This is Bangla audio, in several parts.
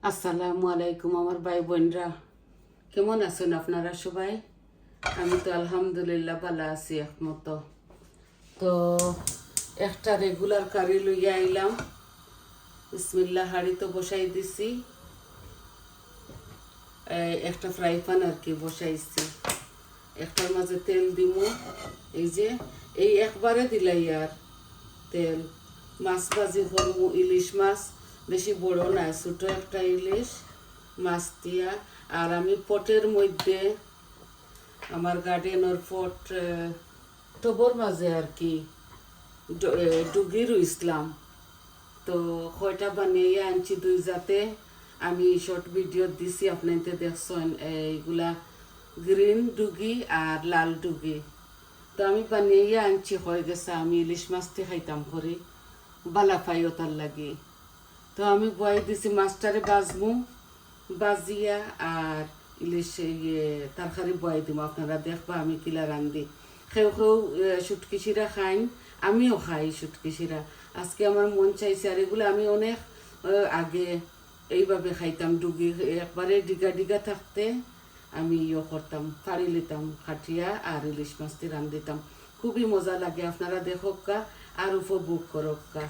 আসসালামু আলাইকুম আমার ভাই বোনরা, কেমন আছেন আপনারা সবাই? আমি তো আলহামদুলিল্লাহ ভালো আছি একমত। তো একটা রেগুলার কারি লইয়া আইলাম। বিসমিল্লাহ, হাঁড়ি তো বসাই দিছি, একটা ফ্রাই প্যান আর কি বসাইছি। একটার মাঝে তেল দিমু, এই যে এই একবারে দিলাই আর তেল। মাছ ভাজি করমু, ইলিশ মাছ, বেশি বড় না, ছোটো একটা ইলিশ মাছ দিয়া। আর আমি পটের মধ্যে আমার গার্ডেনের পট টবর মাঝে আর কি ডুগি রুইছিলাম। তো কয়টা বানিয়ে আনছি দুই জাতে। আমি শর্ট ভিডিও দিছি, আপনাদের দেখছেন এইগুলা গ্রিন ডুগি আর লাল ডুগি। তো আমি বানিয়ে আনছি, হয়ে গেছে। আমি ইলিশ মাছটি খাইতাম করি, বালা পাই ওটার লাগি। তো আমি বয়ে দিছি মাছটারে বাজমু, বাজিয়া আর ইলিশ তরকারি বয়ে দিব। আপনারা দেখবা আমি কিলা রান্ধি। কেউ কেউ সুটকিসিরা খাইন, আমিও খাই সুটকিসিরা। আজকে আমার মন চাইছে। আর এগুলো আমি অনেক আগে এইভাবে খাইতাম। ডুগি একবারে ডিগা ডিগা থাকতে আমি করতাম, ফাড়ি লিতাম খাটিয়া আর ইলিশ মাছটি রান্ধিতাম। খুবই মজা লাগে। আপনারা দেখোক কা আর উপভোগ করোক কা।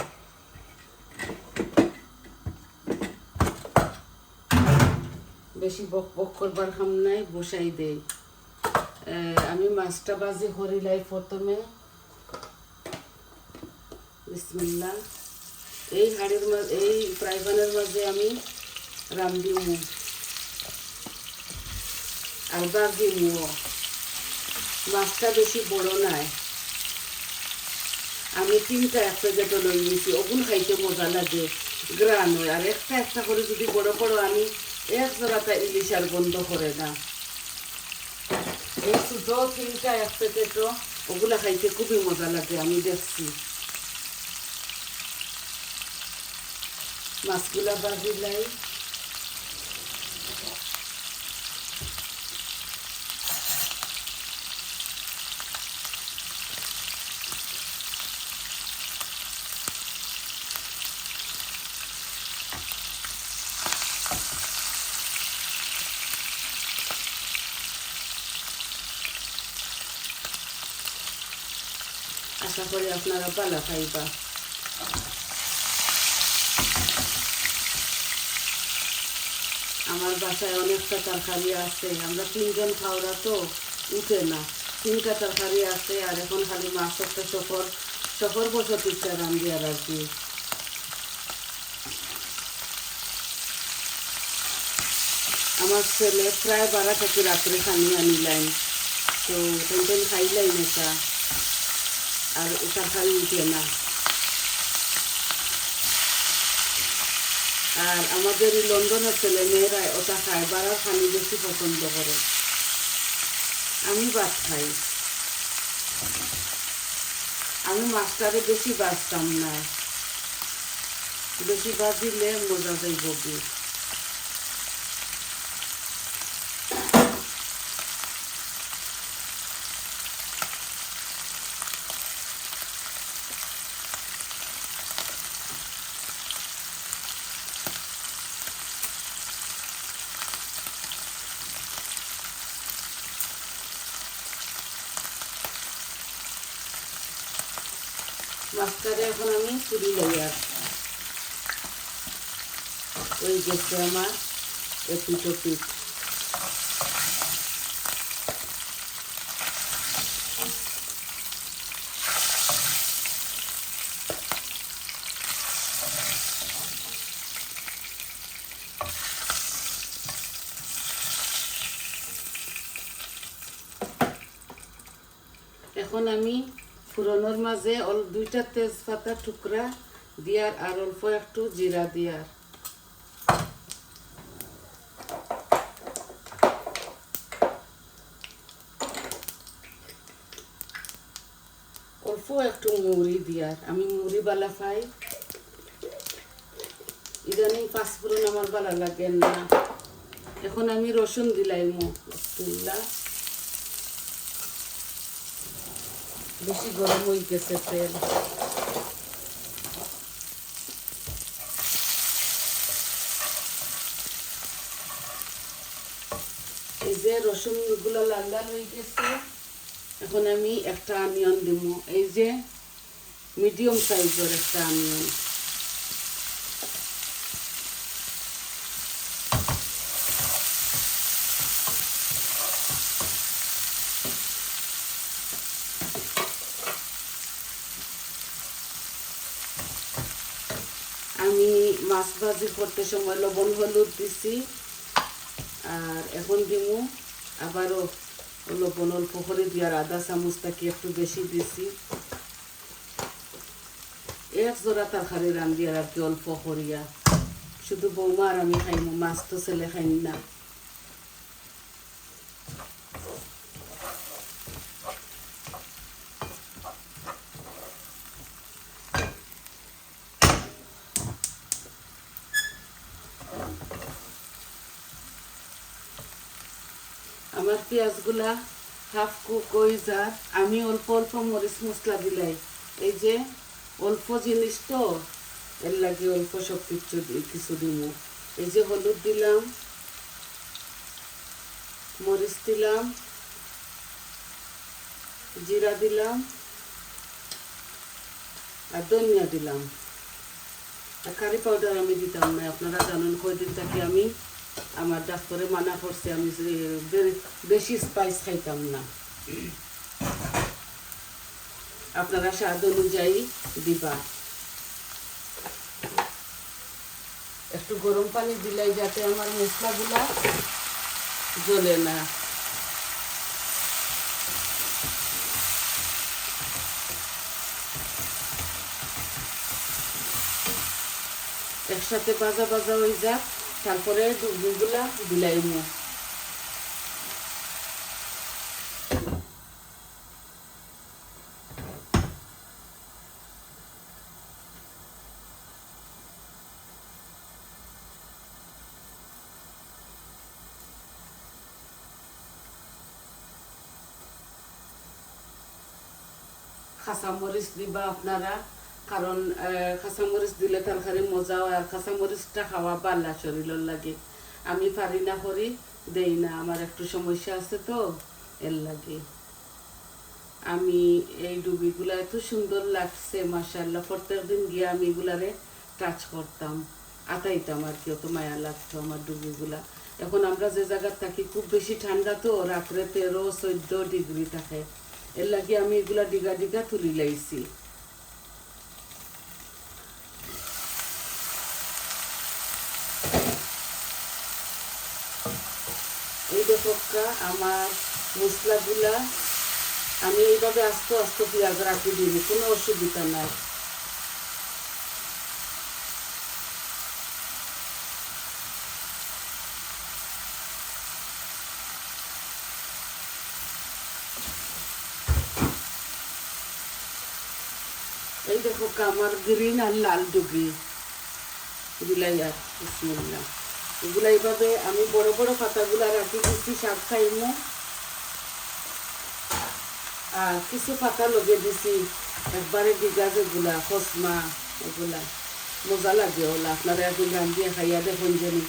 বেশি বক বক করবার কাম নাই, বসাই দেই। আমি মাছটা বাজি করিলাই প্রথমে। বিসমিল্লাহ, এই হাঁড়ির মাঝে, এই ফ্রাই প্যানের মাঝে আমি রান্ধিমু আর বাজিমু। মাছটা বেশি বড় নাই, আমি 3টা এক প্যাকেটও লই নিয়েছি। ওগুন খাইতে মজা লাগে, গ্রান হয়। আর একটা একটা করে যদি বড় বড় আনি, এক জোড়াটা ইলিশ আর বন্ধ করে না। এই ছোটো 3টা এক প্যাকেটও, ওগুলা খাইতে খুবই মজা লাগে, আমি দেখছি। মাছগুলা বাজিলাই। আশা করি আপনারা ভালো খাইবা। আমার বাসায় অনেকটা তরকারি আছে, আমরা 3জন খাওয়া তো উঠে না। 3টা তরকারি আছে, আর এখন খালি মাছ একটা সফর বসতিটা রান্ধি আর কি। আমার ছেলে প্রায় 12 থেকে রাত্রে খানি আনিলাম, তো টেনটেন খাইলাই নেতা আর তরকারি উঠে না। আর আমাদের এই লন্ডনের ছেলে মেয়েরা ওটা খায়, বাড়ার খানি বেশি পছন্দ করে। আমি ভাত খাই। আমি মাছটারে বেশি বাজতাম না, বেশি বাজিলে মজা যাইব কি। মাছটারে এখন আমি পুরি লই। আর ওই গেছে আমার এপিট ওপিট। এখন আমি ফুরনোর মাঝে 2টা তেজপাতা টুকরা দিয়ার আর অল্প একটু জিরা দিয়ার, অল্প একটু মৌরি দিয়ার। আমি মৌরি বালা খাই, ইদানিং পাঁচফোড়ন আমার ভালো লাগে না। এখন আমি রসুন দিলাই তুললা। বেশি গরম হয়ে গেছে তেল। এই যে রসুনগুলো লাল লাল হয়ে গেছে, এখন আমি একটা অনিয়ন দিব। এই যে মিডিয়াম সাইজের একটা অনিয়ন। আমি মাছ ভাজি করতে সময় লবণ হলুদ দিছি, আর এখন দিমু আবারও লবণ অল্প করে দিয়ার আধা চামচ থাকি একটু বেশি দিছি। এক জোড়া তরকারি রান্ধি আর কি অল্প করিয়া, শুধু বৌমা আর আমি খাইমু, মাছ তো ছেলে খাইন না। আমার পেঁয়াজগুলা হাফ কুক হয়ে যায়, আমি অল্প অল্প মরিচ মশলা দিলাই। এই যে অল্প জিনিস তো, এর লাগে অল্প সব কিছু দিব। এই যে হলুদ দিলাম, মরিচ দিলাম, জিরা দিলাম, আর ধনিয়া দিলাম। আর কারি পাউডার আমি দিতাম না, আপনারা জানেন কয়দিন থেকে আমি আমার ডাক্তারে মানা করছে আমি বেশি স্পাইস খাইতাম না। আপনারা স্বাদ অনুযায়ী দিবা। একটু গরম পানি দিলাই যাতে আমার মশলাগুলা জ্বলে না। একসাথে ভাজা ভাজা হয়ে যাক, তারপরে ডুবগুলা দিলাইমু। কাঁচামরিচ দিবা আপনারা, কারণ কাঁচামরিচ দিলে তরকারি মজা হয়, আর কাঁচামরিচটা খাওয়া বালা শরীরের লাগে। আমি পারি না করি, দেই না, আমার একটু সমস্যা আছে তো, এর লাগে। আমি এই ডুবিগুলা এত সুন্দর লাগছে মাশাআল্লাহ, প্রত্যেকদিন গিয়ে আমি এগুলারে টাচ করতাম, আতাইতাম আর কি, অত মায়া লাগতো আমার ডুবিগুলা। এখন আমরা যে জায়গায় থাকি খুব বেশি ঠান্ডা তো, রাত্রে 13-14 ডিগ্রি থাকে, এর লাগে আমি এগুলা ডিগা ডিগা তুলি লাইছি। এই দেখো আমার মশলাগুলা আমি এইভাবে আস্তে আস্তে পেঁয়াজ রাখি দিই, কোনো অসুবিধা নাই। এই দেখো আমার গ্রিন আর লাল ডুগি এগুলাই, আর বিসমিল্লাহ, এগুলা এইভাবে আমি বড় বড় পাতাগুলা রাখি দিচ্ছি, শাক খাইমু। আর কিছু পাতা লগে দিছি একবারে দিঘা, যেগুলা খসমা, এগুলা মজা লাগে। ওলা আপনারা এখন রান্ধিয়ে খাইয়া দেখুন, জানি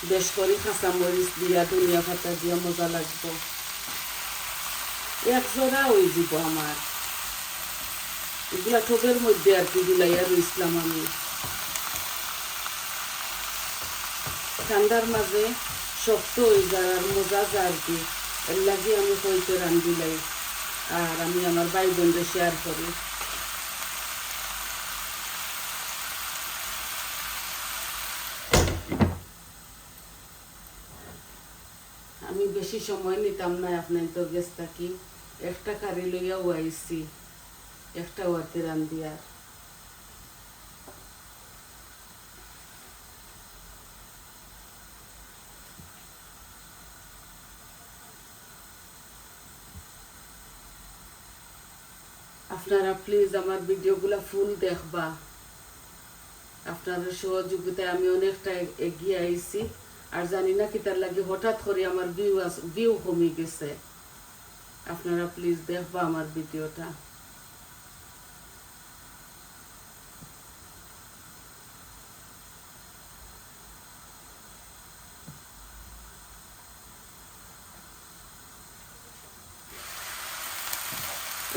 বেশ করে কাঁচামরিচ দিয়া ধনিয়া পাতা দিয়া মজা লাগবো। এক জোড়া হয়ে যাব আমার এগুলা ঠোপের মধ্যে আর কি গুলাইয়া রইছিলাম আমি। ঠান্ডার মাঝে শক্ত হয়ে যায় আর মজা যায় আর কি, এর লাগে আমি হইতে রান্ধিলাই, আর আমি আমার ভাই বোনদের শেয়ার করি। আমি বেশি সময় নিতাম না, আপনার তো গেছ থাকি একটা কারি লইয়াও আইছি, একটা ওয়াতে রান্ধিয়া। আপনারা প্লিজ আমার ভিডিওগুলা ফুল দেখবা, আপনাদের সহযোগিতায় আমি অনেকটা এগিয়ে আইছি। আর জানি না কি তার লাগে হঠাৎ করে আমার ভিউ কমে গেছে। আপনারা প্লিজ দেখবা আমার ভিডিওটা।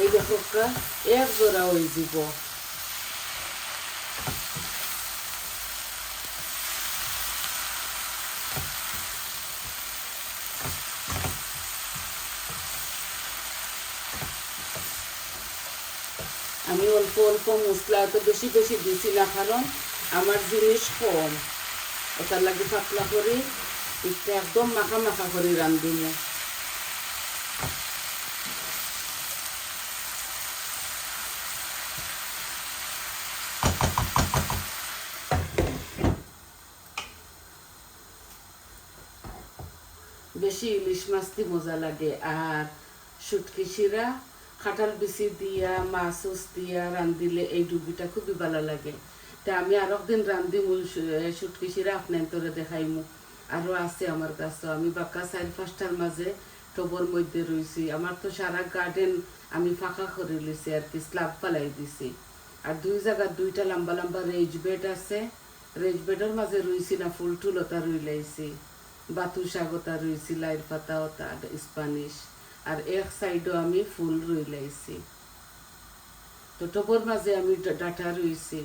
এই দেখো এক জোড়া হয়ে যাব। আমি অল্প অল্প মশলা এত বেশি বেশি দিছি না, কারণ আমার জিনিস কম, ওটার লাগে পাতলা করে একটু একদম মাখা মাখা করে রাঁধিব। বেশি ইলিশ মাছ দিয়ে মজা লাগে। আর শুটকি শিরা কাঁঠাল বিচি দিয়া মাছ দিয়া রান্ধিলে এই ডুবিটা খুবই ভালো লাগে। তা আমি আর একদিন রান্ধিমু শুটকি শিরা আপনার তোরে দেখাইমু। আরও আছে আমার কাছে, আমি বাক্কা 4-5টার মাঝে টবর মধ্যে রয়েছি। আমার তো সারা গার্ডেন আমি ফাঁকা করে লিছি আর কি, স্ল্যাব ফালাই দিছি। আর দুই জায়গা 2টা লম্বা লম্বা রেজ বেড আছে, রেজ বেডের মাঝে রয়েছি না ফুল টুলতা রইলাইছি, বাতু শাগতা রয়েছি, লাইর পাতা ওটা স্প্যানিশ, আর এক সাইডও আমি ফুল রইলাইছি। তো টবর মাঝে আমি ডাটা রইছি।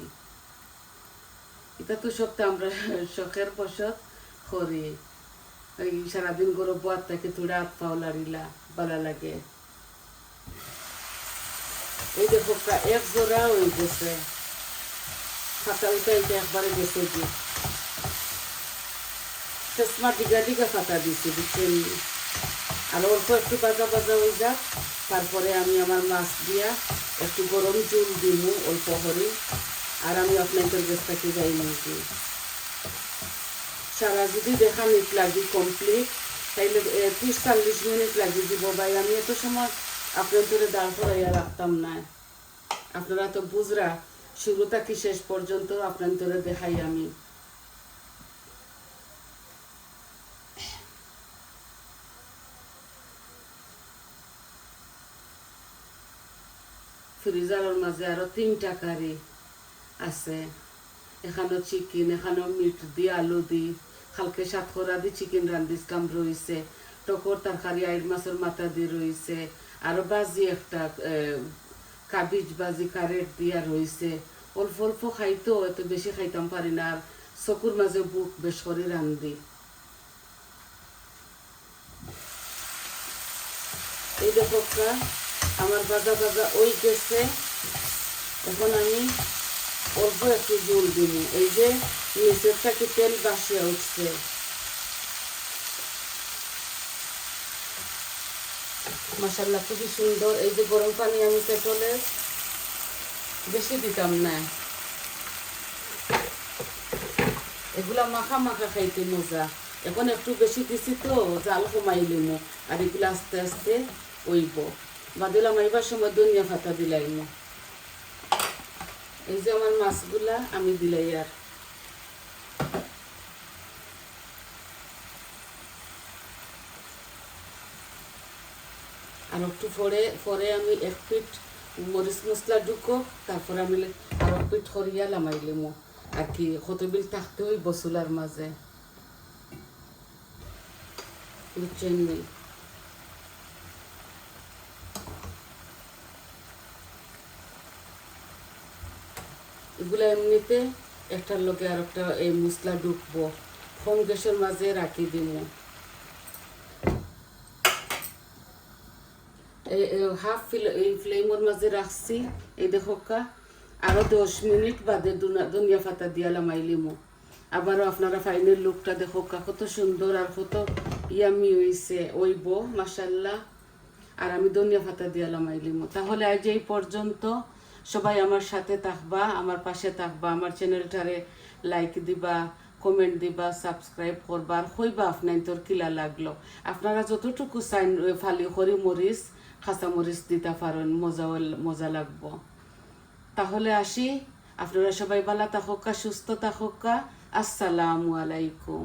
এটা তো সব তো আমরা শখের বশত করি। এই সারাদিন গরম বাদ থাকে, থোড়া হাত পাও লাড়িলা ভালো লাগে। এই দেখো এক জোড়া হয়ে গেছে, খাতা উঠাইতে একবারে গেছে যে চেষ্টা ডিগা ডিগা ফাতা দিছি, বুঝছেন। আর অল্প একটু বাজা বাজা হয়ে যাক, তারপরে আমি আমার মাছ দিয়া একটু গরম জল দিব অল্প করে। আর আমি আপনাদের গ্যাসটাকে যাই নাকি সারা যদি দেখা নিট লাগি কমপ্লিট, তাইলে 30-40 মিনিট লাগি দিব ভাই। আমি এত সময় আপনাদের দাঁড় করাইয়া রাখতাম না, আপনারা তো বুঝরা শুরু থাকি শেষ পর্যন্ত আপনাদের দেখাই আমি। ফ্রিজারের মাঝে আরো 3টা কারি আছে, এখানেও চিকেন, এখানেও মিট দিয়ে আলু দি হালকে সাতকরা দি চিকেন রান্ধিছিলাম রয়েছে, টকর তরকারি আইর মাছের মাথা দিয়ে রয়েছে, আরো বাজি একটা কাবিজ বাজি কারেট দিয়া রয়েছে। অল্প অল্প খাইতো, এত বেশি খাইতাম পারি না, আর চকুর মাঝে বুক বেশ করে রান্ধি। এই দেখো আমার বাজা বাজা ওই গেছে। এখন আমি অল্প একটু জল দিব, এই যে নিচের থেকে তেল বাসিয়া উঠছে। মাশাআল্লাহ খুবই সুন্দর। এই যে গরম পানি আমি কেটলে বেশি দিতাম না, এগুলা মাখা মাখা খাইতে মজা। এখন একটু বেশি দিছি তো জাল কমাই লিমু, আর এগুলো আস্তে আস্তে ওইব। বা দিলাম এইবার সময় ধনিয়া পাতা দিলাইম। এই যে আমার মাছগুলা আমি দিলাই আর একটু পরে আমি 1 পিঠ মরিচ মশলা ঢুকো, তারপরে আমি আর 1 পিঠ খরিয়া লামাইলিম আর কি, কতবিল থাকতে ওই বসুলার মাঝে, বুঝছেন। এগুলো এমনিতে একটার লোকে আর একটা এই মশলা ঢুকবো, কম গ্যাসের মাঝে রাখি দিব। হাফ এই ফ্লেমের মাঝে রাখছি। এই দেখো আরো 10 মিনিট বাদে ধনিয়া পাতা দিয়া লামাইলিম। আবারও আপনারা ফাইনাল লুকটা দেখো কত সুন্দর আর কত ইয়ামি হয়েছে ওইব মাশাআল্লাহ। আর আমি ধনিয়া পাতা দিয়া লামাইলিম। তাহলে আজ এই পর্যন্ত, সবাই আমার সাথে থাকবা, আমার পাশে থাকবা, আমার চ্যানেলটারে লাইক দিবা, কমেন্ট দিবা, সাবস্ক্রাইব করবা, আর কইবা আপনার কিলা লাগলো। আপনারা যতটুকু চাইন ফালি খরি মরিচ খাঁচা মরিচ দিতে পারেন, মজা লাগবো। তাহলে আসি, আপনারা সবাই ভালো থাকুকা, সুস্থ থাকুকা। আসসালামু আলাইকুম।